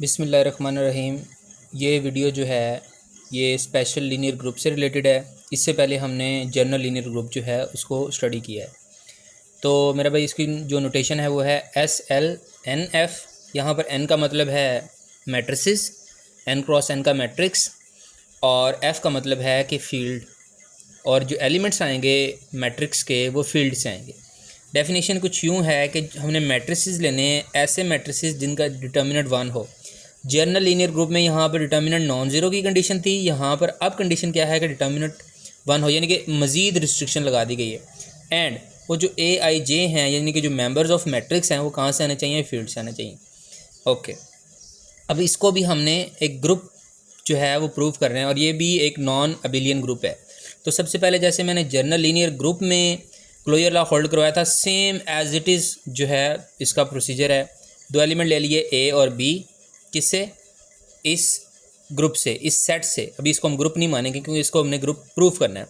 बिस्मिल्लाहिर्रहमानिर्रहीम। ये वीडियो जो है ये स्पेशल लीनियर ग्रुप से रिलेटेड है। इससे पहले हमने जनरल लीनियर ग्रुप जो है उसको स्टडी किया है। तो मेरा भाई इसकी जो नोटेशन है वो है SLNF। यहाँ पर N का मतलब है मैट्रिसेस, N क्रॉस N का मैट्रिक्स, और F का मतलब है कि फील्ड, और जो एलिमेंट्स आएंगे मैट्रिक्स के वो फील्ड से आएंगे। डेफिनेशन कुछ यूँ है कि हमने मैट्रिसेस लेने हैं, ऐसे मैट्रिसेस जिनका डिटर्मिनेंट 1 हो। जनरल लीनियर ग्रुप में यहाँ पर डिटर्मिनेंट नॉन ज़ीरो की कंडीशन थी, यहाँ पर अब कंडीशन क्या है कि डिटर्मिनेंट 1 हो, यानी कि मज़ीद रिस्ट्रिक्शन लगा दी गई है। एंड वो जो AIJ हैं यानी कि जो मेंबर्स ऑफ मैट्रिक्स हैं वो कहाँ से आने चाहिए? फील्ड से आने चाहिए। ओके, अब इसको भी हमने एक ग्रुप जो है वो प्रूव कर रहे हैं, और ये भी एक नॉन अबिलियन ग्रुप है। तो सबसे पहले जैसे मैंने जनरल लीनियर ग्रुप में क्लोजर लॉ होल्ड करवाया था, सेम एज इट इज़ जो है इसका प्रोसीजर है। दो एलिमेंट ले लिए A और B, किससे? इस ग्रुप से, इस सेट से। अभी इसको हम ग्रुप नहीं मानेंगे क्योंकि इसको हमने ग्रुप प्रूफ करना है।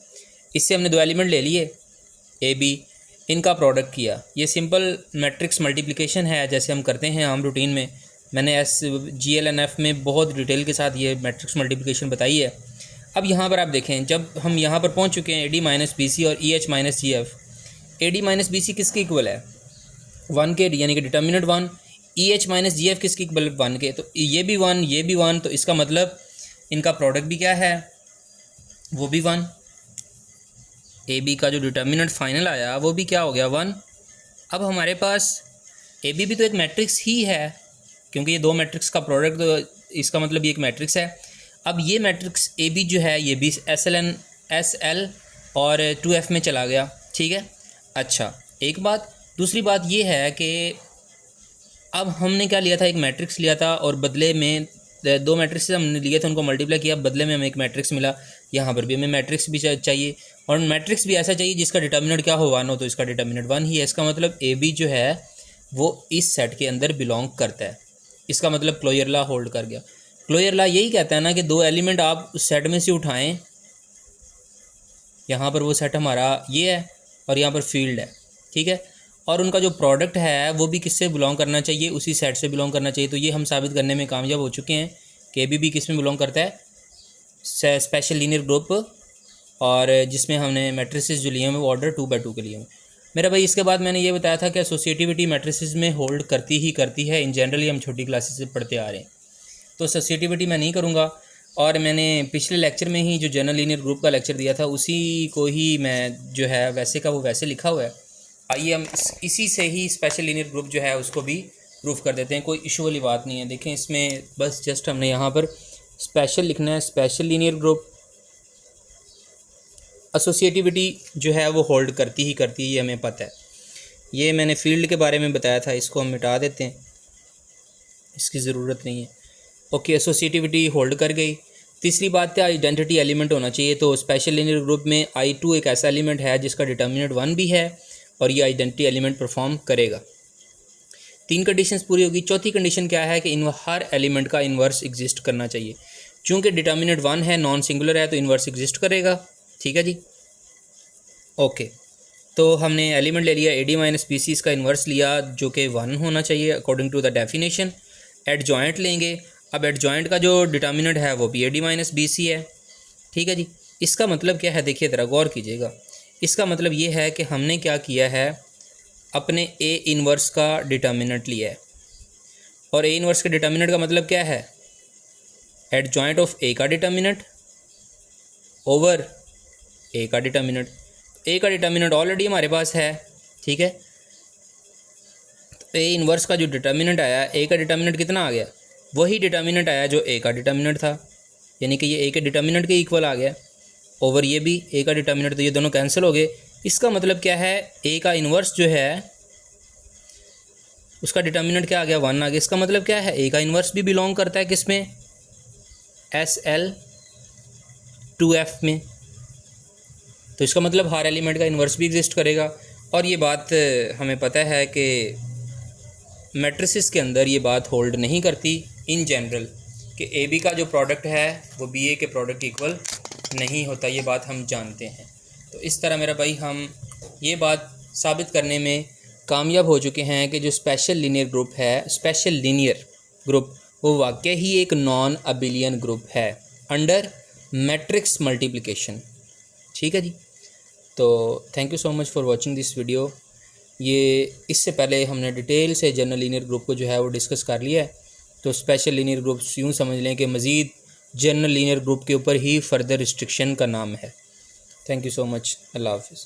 इससे हमने दो एलिमेंट ले लिए A B, इनका प्रोडक्ट किया। ये सिंपल मैट्रिक्स मल्टीप्लिकेशन है जैसे हम करते हैं आम रूटीन में। मैंने GLNF में बहुत डिटेल के साथ ये मैट्रिक्स मल्टीप्लिकेशन बताई है। अब यहाँ पर आप देखें, जब हम यहाँ पर पहुँच चुके हैं AD माइनस BC और EH minus GF। AD minus BC किसके इक्वल है? 1 के, यानी कि डिटर्मिनेंट 1। EH माइनस GF किसके इक्वल? 1 के। तो ये भी 1, ये भी 1, तो इसका मतलब इनका प्रोडक्ट भी क्या है? वो भी 1। AB का जो डिटर्मिनेंट फाइनल आया वो भी क्या हो गया? 1। अब हमारे पास AB भी तो एक मैट्रिक्स ही है, क्योंकि ये दो मैट्रिक्स का प्रोडक्ट, तो इसका मतलब ये एक मैट्रिक्स है। अब ये मैट्रिक्स AB जो है ये भी SL और 2F में चला गया, ठीक है। अच्छा, एक बात। दूसरी बात ये है कि अब हमने क्या लिया था? एक मैट्रिक्स लिया था, और बदले में दो मैट्रिक्स हमने लिए थे, उनको मल्टीप्लाई किया, बदले में हमें एक मैट्रिक्स मिला। यहाँ पर भी हमें मैट्रिक्स भी चाहिए, और मैट्रिक्स भी ऐसा चाहिए जिसका डिटर्मिनेंट क्या हो? 1 हो। तो इसका डिटर्मिनेंट 1 ही है। इसका मतलब AB जो है वो इस सेट के अंदर बिलोंग करता है। इसका मतलब क्लोजर लॉ होल्ड कर गया। क्लोजर लॉ यही कहता है ना कि दो एलिमेंट आप उस सेट में से उठाएं, यहाँ पर वो सेट हमारा ये है और यहाँ पर फील्ड है, ठीक है, और उनका जो प्रोडक्ट है वो भी किससे बिलोंग करना चाहिए? उसी सेट से बिलोंग करना चाहिए। तो ये हम साबित करने में कामयाब हो चुके हैं कि AB भी किस में बिलोंग करता है? स्पेशल लीनियर ग्रुप, और जिसमें हमने मैट्रिसेस जो लिए हैं वो ऑर्डर 2 by 2 के लिए हैं। मेरा भाई इसके बाद मैंने ये बताया था कि एसोसिएटिविटी मैट्रिसेस में होल्ड करती है। इन जनरली हम छोटी क्लासेस से पढ़ते आ रहे हैं, तो एसोसिएटिविटी मैं नहीं करूँगा। और मैंने पिछले लेक्चर में ही जो जनरल लीनियर ग्रुप का लेक्चर दिया था उसी को ही मैं जो है वैसे का वो वैसे लिखा हुआ है। आइए हम इसी से ही स्पेशल लीनियर ग्रुप जो है उसको भी प्रूफ कर देते हैं। कोई इशू वाली बात नहीं है। देखें, इसमें बस जस्ट हमने यहाँ पर स्पेशल लिखना है, स्पेशल लीनियर ग्रुप। एसोसिएटिविटी जो है वो होल्ड करती है, ये हमें पता है। ये मैंने फील्ड के बारे में बताया था, इसको हम मिटा देते हैं, इसकी ज़रूरत नहीं है। ओके, एसोसिएटिविटी होल्ड कर गई। तीसरी बात है आइडेंटिटी एलिमेंट होना चाहिए। तो स्पेशल लीनियर ग्रुप में I2 एक ऐसा एलिमेंट है जिसका डिटर्मिनेंट 1 भी है, और ये आइडेंटिटी एलिमेंट परफॉर्म करेगा। 3 कंडीशंस पूरी होगी। चौथी कंडीशन क्या है कि हर एलिमेंट का इन्वर्स एग्जिस्ट करना चाहिए। चूँकि डिटर्मिनेंट 1 है, नॉन सिंगुलर है, तो इन्वर्स एग्जिस्ट करेगा, ठीक है जी। ओके, तो हमने एलिमेंट ले लिया AD माइनस BC, इसका इन्वर्स लिया जो कि 1 होना चाहिए according to the definition. Adjoint लेंगे। अब एडजॉइंट का जो डिटर्मिनेंट है वो भी AD माइनस BC है, ठीक है जी। इसका मतलब क्या है? देखिए ज़रा गौर कीजिएगा। इसका मतलब ये है कि हमने क्या किया है, अपने A इन्वर्स का डिटर्मिनेंट लिया है, और A इन्वर्स के डिटर्मिनेंट का मतलब क्या है? एडजॉइंट ऑफ A का डिटर्मिनेंट ओवर A का डिटर्मिनेंट। A का डिटर्मिनेंट ऑलरेडी हमारे पास है, ठीक है। तो A इन्वर्स का जो डिटर्मिनेंट आया, A का डिटर्मिनेंट कितना आ गया? वही डिटर्मिनेंट आया जो A का डिटर्मिनेंट था, यानी कि ये A के डिटर्मिनेंट के इक्वल आ गया, ओवर ये भी A का डिटर्मिनेंट। तो ये दोनों कैंसिल हो गए। इसका मतलब क्या है? A का इन्वर्स जो है उसका डिटर्मिनेंट क्या आ गया? 1 आ गया। इसका मतलब क्या है? A का इन्वर्स भी बिलोंग करता है किस में? SL2F में। तो इसका मतलब हर एलिमेंट का इन्वर्स भी एग्जिस्ट करेगा। और ये बात हमें पता है कि मैट्रिसेस के अंदर ये बात होल्ड नहीं करती इन जनरल, कि AB का जो प्रोडक्ट है वो BA के प्रोडक्ट के इक्वल नहीं होता। ये बात हम जानते हैं। तो इस तरह मेरा भाई हम ये बात साबित करने में कामयाब हो चुके हैं कि जो स्पेशल लीनियर ग्रुप है, स्पेशल लीनियर ग्रुप, वो वाकई ही एक नॉन अबिलियन ग्रुप है अंडर मैट्रिक्स मल्टीप्लिकेशन। ठीक है जी। तो thank you so much for watching this video. ये इससे पहले हमने डिटेल से जनरल लीनियर ग्रुप को जो है वो डिस्कस कर लिया है। तो स्पेशल लीनियर ग्रुप्स यूँ समझ लें कि मज़ीद जनरल लीनियर ग्रुप के ऊपर ही फर्दर रिस्ट्रिक्शन का नाम है। Thank you so much. अल्लाह हाफ़िज़।